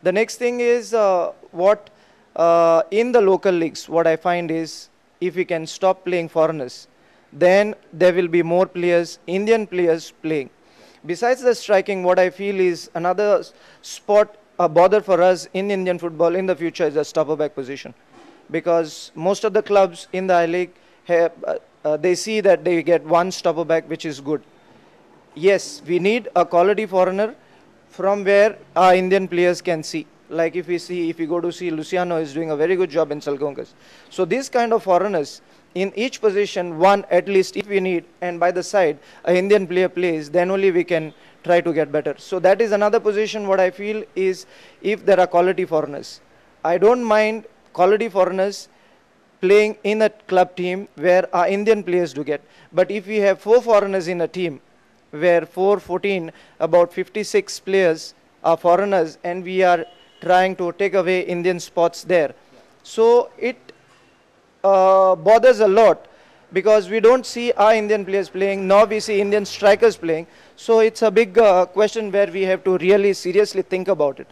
The next thing is in the local leagues, what I find is if we can stop playing foreigners, then there will be more players, Indian players playing. Besides the striking, what I feel is another spot, a bother for us in Indian football in the future is the stopper back position. Because most of the clubs in the I-League, they see that they get one stopper back, which is good. Yes, we need a quality foreigner from where our Indian players can see. Like if we go to see, Luciano is doing a very good job in Salgongas. So these kind of foreigners, in each position, one at least if we need, and by the side, an Indian player plays, then only we can try to get better. So that is another position what I feel is if there are quality foreigners. I don't mind quality foreigners playing in a club team where our Indian players do get. But if we have 4 foreigners in a team, where 414, about 56 players are foreigners, and we are trying to take away Indian spots there. So it bothers a lot because we don't see our Indian players playing, nor we see Indian strikers playing. So it's a big question where we have to really seriously think about it.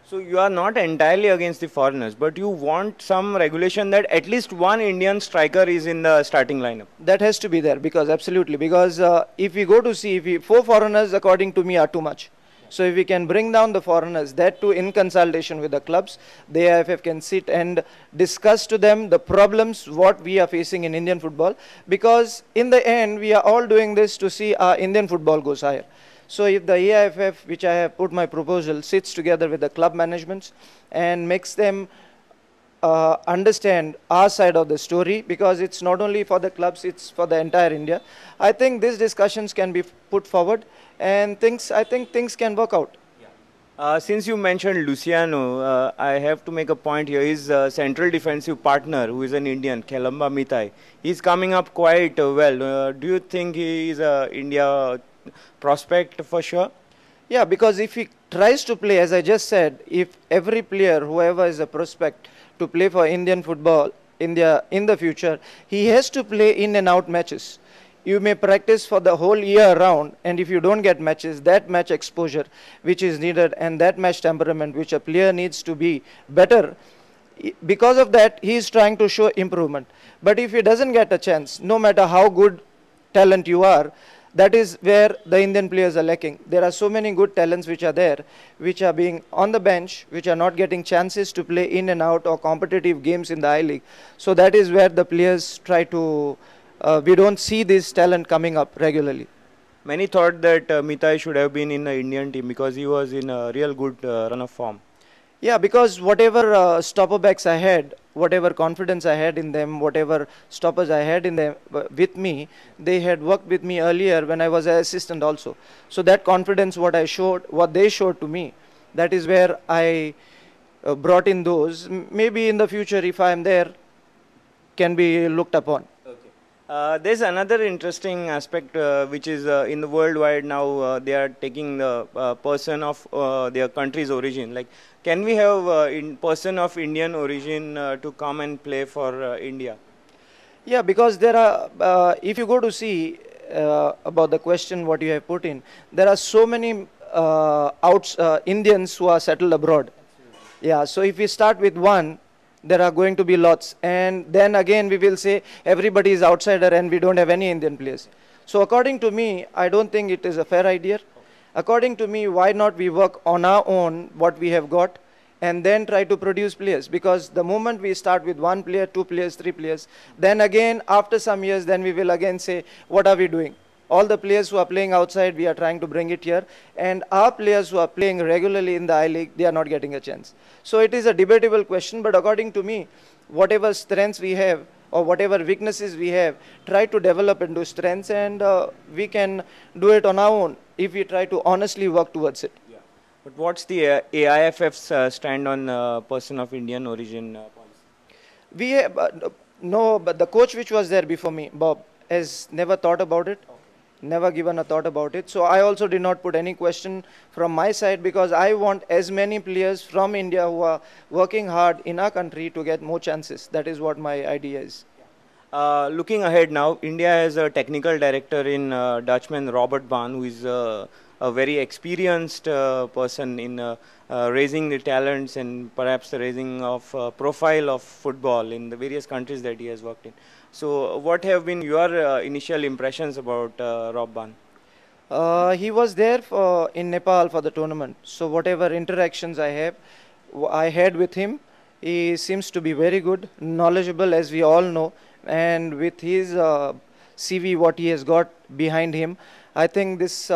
So you are not entirely against the foreigners, but you want some regulation that at least one Indian striker is in the starting lineup. That has to be there because absolutely, because if we go to see, if 4 foreigners according to me are too much. So if we can bring down the foreigners, that too in consultation with the clubs, the AIFF can sit and discuss to them the problems what we are facing in Indian football, because in the end we are all doing this to see our Indian football goes higher. So if the AIFF, which I have put my proposal, sits together with the club managements and makes them understand our side of the story, because it's not only for the clubs, it's for the entire India. I think these discussions can be put forward and I think things can work out. Since you mentioned Luciano, I have to make a point here. His central defensive partner, who is an Indian, Khelamba Mitai, he's coming up quite well. Do you think he is a India prospect for sure? Yeah, because if he tries to play, as I just said, if every player, whoever is a prospect to play for Indian football in the future, he has to play in and out matches. You may practice for the whole year round, and if you don't get matches, that match exposure which is needed and that match temperament which a player needs to be better, because of that he is trying to show improvement. But if he doesn't get a chance, no matter how good talent you are, that is where the Indian players are lacking. There are so many good talents which are there, which are being on the bench, which are not getting chances to play in and out or competitive games in the I-League. So that is where the players try to, we don't see this talent coming up regularly. Many thought that Mitai should have been in the Indian team because he was in a real good run of form. Yeah, because whatever stopper backs I had, whatever confidence I had in them, whatever stoppers I had in them with me, they had worked with me earlier when I was an assistant also. So that confidence what they showed to me, that is where I brought in those. Maybe in the future if I am there, can be looked upon. There's another interesting aspect which is in the worldwide now they are taking the person of their country's origin. Like, can we have person of Indian origin to come and play for India? Yeah, because there are, if you go to see about the question what you have put in, there are so many Indians who are settled abroad. Yeah, so if we start with one, there are going to be lots, and then again we will say everybody is outsider and we don't have any Indian players. So according to me, I don't think it is a fair idea. According to me, why not we work on our own what we have got and then try to produce players, because the moment we start with 1 player, 2 players, 3 players, then again after some years then we will again say what are we doing. All the players who are playing outside, we are trying to bring it here, and our players who are playing regularly in the I-League, they are not getting a chance. So it is a debatable question, but according to me, whatever strengths we have or whatever weaknesses we have, try to develop into strengths, and we can do it on our own if we try to honestly work towards it. Yeah. But what's the AIFF's stand on person of Indian origin policy? We have, no, but the coach which was there before me, Bob, has never thought about it. Never given a thought about it. So I also did not put any question from my side, because I want as many players from India who are working hard in our country to get more chances. That is what my idea is. Looking ahead now, India has a technical director in Dutchman Robert Baan, who is a very experienced person in raising the talents and perhaps the raising of profile of football in the various countries that he has worked in. So, what have been your initial impressions about Rob Ban? He was there in Nepal for the tournament. So whatever interactions I had with him, he seems to be very good, knowledgeable, as we all know, and with his CV, what he has got behind him, I think this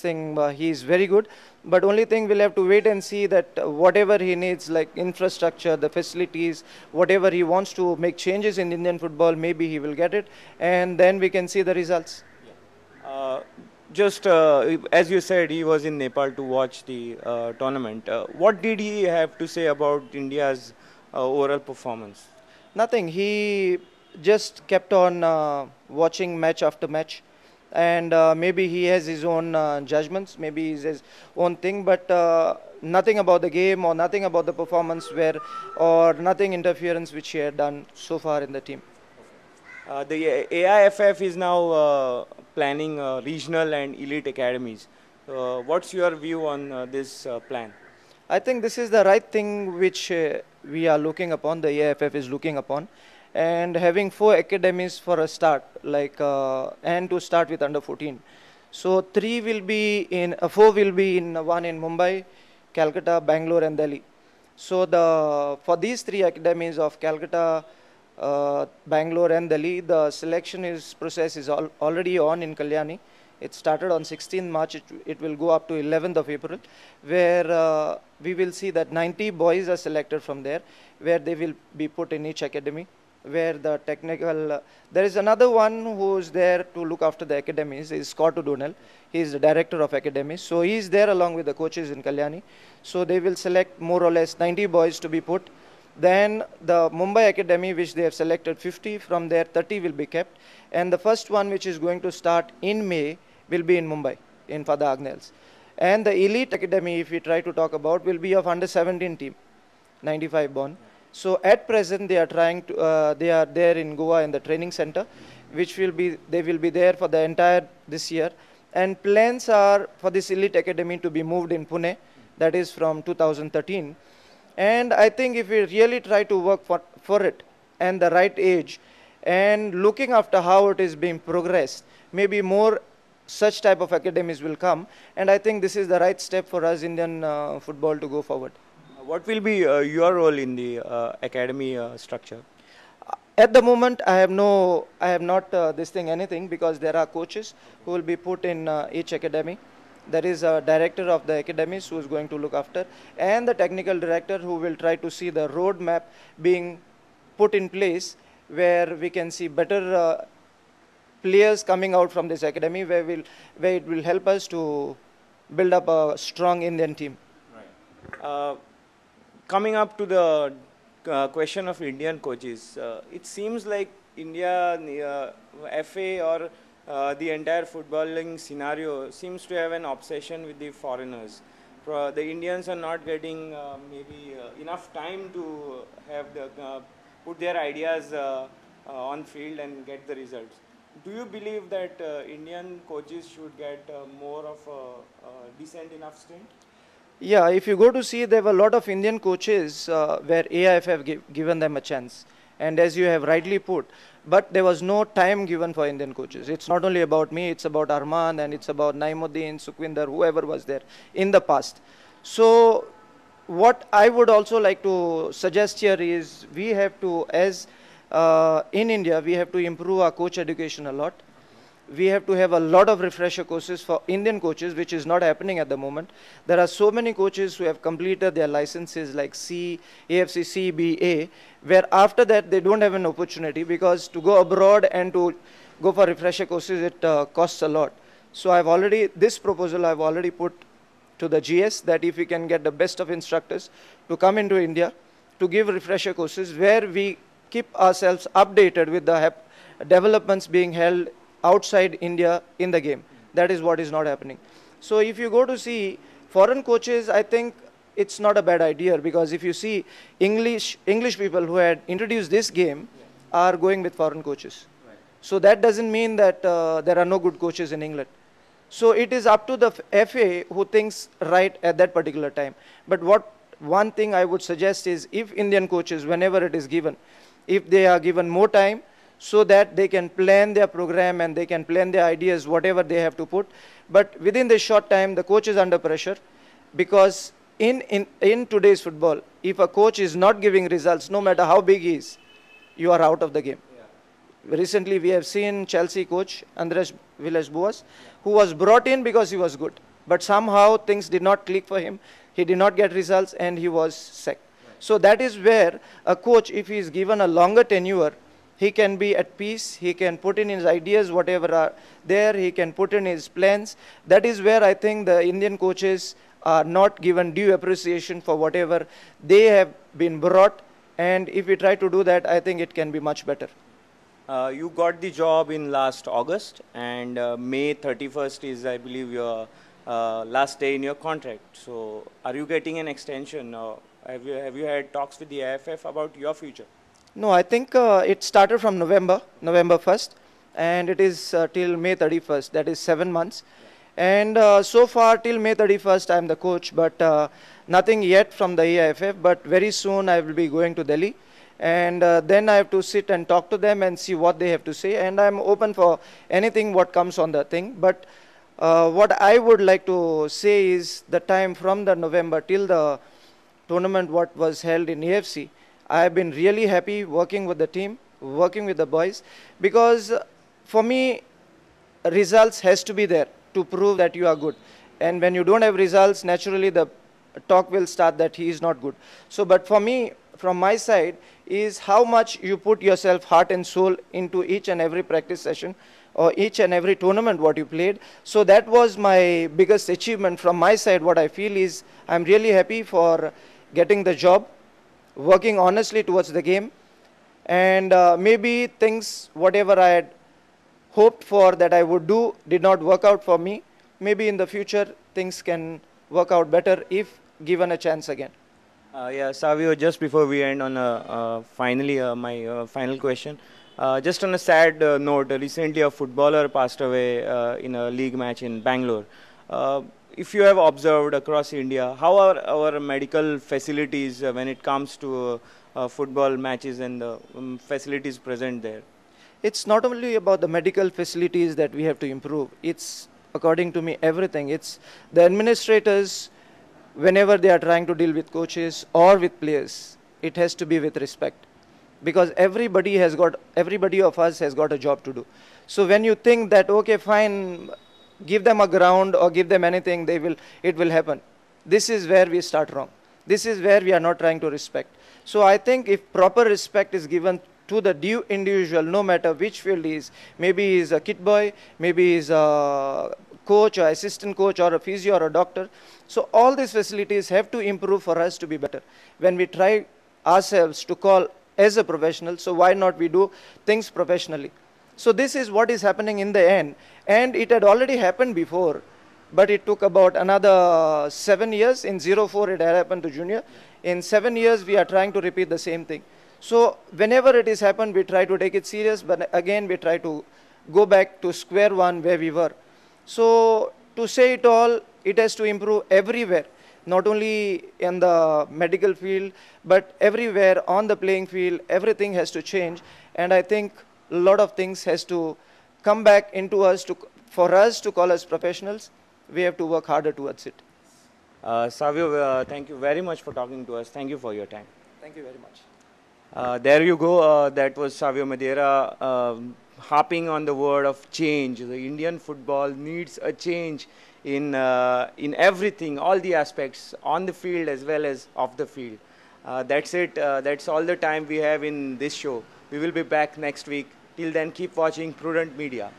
thing he is very good. But only thing we'll have to wait and see that whatever he needs, like infrastructure, the facilities, whatever he wants to make changes in Indian football, maybe he will get it, and then we can see the results. Uh, just as you said, he was in Nepal to watch the tournament. What did he have to say about India's overall performance? Nothing. He just kept on watching match after match, and maybe he has his own judgments, maybe his own thing, but nothing about the game or nothing about the performance where or nothing interference which he had done so far in the team. The AIFF is now planning regional and elite academies. What's your view on this plan? I think this is the right thing which we are looking upon, the AIFF is looking upon, and having 4 academies for a start, like and to start with under 14. So 4 will be in one in Mumbai, Calcutta, Bangalore, and Delhi. So for these 3 academies of Calcutta, Bangalore, and Delhi, the selection process is already on in Kalyani. It started on 16th March. It will go up to 11th of April, where we will see that 90 boys are selected from there, where they will be put in each academy, where the technical, there is another one who is there to look after the academies, is Scott O'Donnell. He is the director of academies. So he is there along with the coaches in Kalyani. So they will select more or less 90 boys to be put. Then the Mumbai Academy, which they have selected 50, from there 30 will be kept. And the first one, which is going to start in May, will be in Mumbai, in Father Agnel's. And the elite academy, if we try to talk about, will be of under 17 team, 95 born. So at present, they are they are there in Goa in the training center, they will be there for the entire this year. And plans are for this elite academy to be moved in Pune, that is from 2013. And I think if we really try to work for it and the right age and looking after how it is being progressed, maybe more such type of academies will come. And I think this is the right step for us Indian football to go forward. What will be your role in the academy structure? At the moment, I have not anything, because there are coaches who will be put in each academy. There is a director of the academies who is going to look after, and the technical director who will try to see the roadmap being put in place, where we can see better players coming out from this academy, where it will help us to build up a strong Indian team. Right. Coming up to the question of Indian coaches, it seems like India, FA or the entire footballing scenario seems to have an obsession with the foreigners. The Indians are not getting maybe enough time to have put their ideas on field and get the results. Do you believe that Indian coaches should get more of a decent enough stint? Yeah, if you go to see, there were a lot of Indian coaches where AIF have given them a chance. And as you have rightly put, but there was no time given for Indian coaches. It's not only about me, it's about Arman, and it's about Naimuddin, Sukhwinder, whoever was there in the past. So what I would also like to suggest here is we have to, in India, we have to improve our coach education a lot. We have to have a lot of refresher courses for Indian coaches, which is not happening at the moment. There are so many coaches who have completed their licenses like AFC CBA, where after that they don't have an opportunity, because to go abroad and to go for refresher courses, it costs a lot. So this proposal I've already put to the GS, that if we can get the best of instructors to come into India to give refresher courses, where we keep ourselves updated with the developments being held outside India in the game. That is what is not happening. So if you go to see foreign coaches, I think it's not a bad idea, because if you see English people who had introduced this game are going with foreign coaches. Right. So that doesn't mean that there are no good coaches in England. So it is up to the FA who thinks right at that particular time. But what one thing I would suggest is, if Indian coaches, whenever it is given, if they are given more time, so that they can plan their program and they can plan their ideas, whatever they have to put. But within this short time, the coach is under pressure, because in today's football, if a coach is not giving results, no matter how big he is, you are out of the game. Recently, we have seen Chelsea coach Andres Villas-Boas, who was brought in because he was good. But somehow things did not click for him. He did not get results and he was sacked. So that is where a coach, if he is given a longer tenure, he can be at peace. He can put in his ideas, whatever are there. He can put in his plans. That is where I think the Indian coaches are not given due appreciation for whatever they have been brought. And if we try to do that, I think it can be much better. You got the job in last August, and May 31st is, I believe, your last day in your contract. So, are you getting an extension? Have you had talks with the AFF about your future? No, I think it started from November 1st, and it is till May 31st, that is 7 months. And so far till May 31st, I am the coach, but nothing yet from the AIFF, but very soon I will be going to Delhi. And then I have to sit and talk to them and see what they have to say. And I'm open for anything what comes on the thing. But what I would like to say is the time from the November till the tournament what was held in AFC, I have been really happy working with the team, working with the boys. Because for me, results has to be there to prove that you are good. And when you don't have results, naturally the talk will start that he is not good. So, but for me, from my side, is how much you put yourself heart and soul into each and every practice session or each and every tournament what you played. So that was my biggest achievement from my side. What I feel is I'm really happy for getting the job, working honestly towards the game, and maybe things whatever I had hoped for that I would do did not work out for me. Maybe in the future things can work out better if given a chance again. Yeah, Savio, just before we end on finally my final question, just on a sad note, recently a footballer passed away in a league match in Bangalore. If you have observed across India, how are our medical facilities when it comes to football matches and the facilities present there? It's not only about the medical facilities that we have to improve. It's, according to me, everything. It's the administrators. Whenever they are trying to deal with coaches or with players, it has to be with respect, because everybody of us has got a job to do. So when you think that, okay, fine, give them a ground or give them anything, it will happen. This is where we start wrong. This is where we are not trying to respect. So I think if proper respect is given to the due individual, no matter which field he is, maybe he is a kit boy, maybe he is a coach or assistant coach or a physio or a doctor. So all these facilities have to improve for us to be better. When we try ourselves to call as a professional, so why not we do things professionally? So this is what is happening in the end. And it had already happened before, but it took about another 7 years. In 04 it had happened to junior. In 7 years we are trying to repeat the same thing. So whenever it has happened, we try to take it serious, but again we try to go back to square one where we were. So to say it all, it has to improve everywhere, not only in the medical field, but everywhere on the playing field. Everything has to change, and I think a lot of things has to come back into us for us to call us professionals. We have to work harder towards it. Savio, thank you very much for talking to us. Thank you for your time. Thank you very much. There you go. That was Savio Medeira harping on the word of change. The Indian football needs a change in everything, all the aspects, on the field as well as off the field. That's it. That's all the time we have in this show. We will be back next week. Till then, keep watching Prudent Media.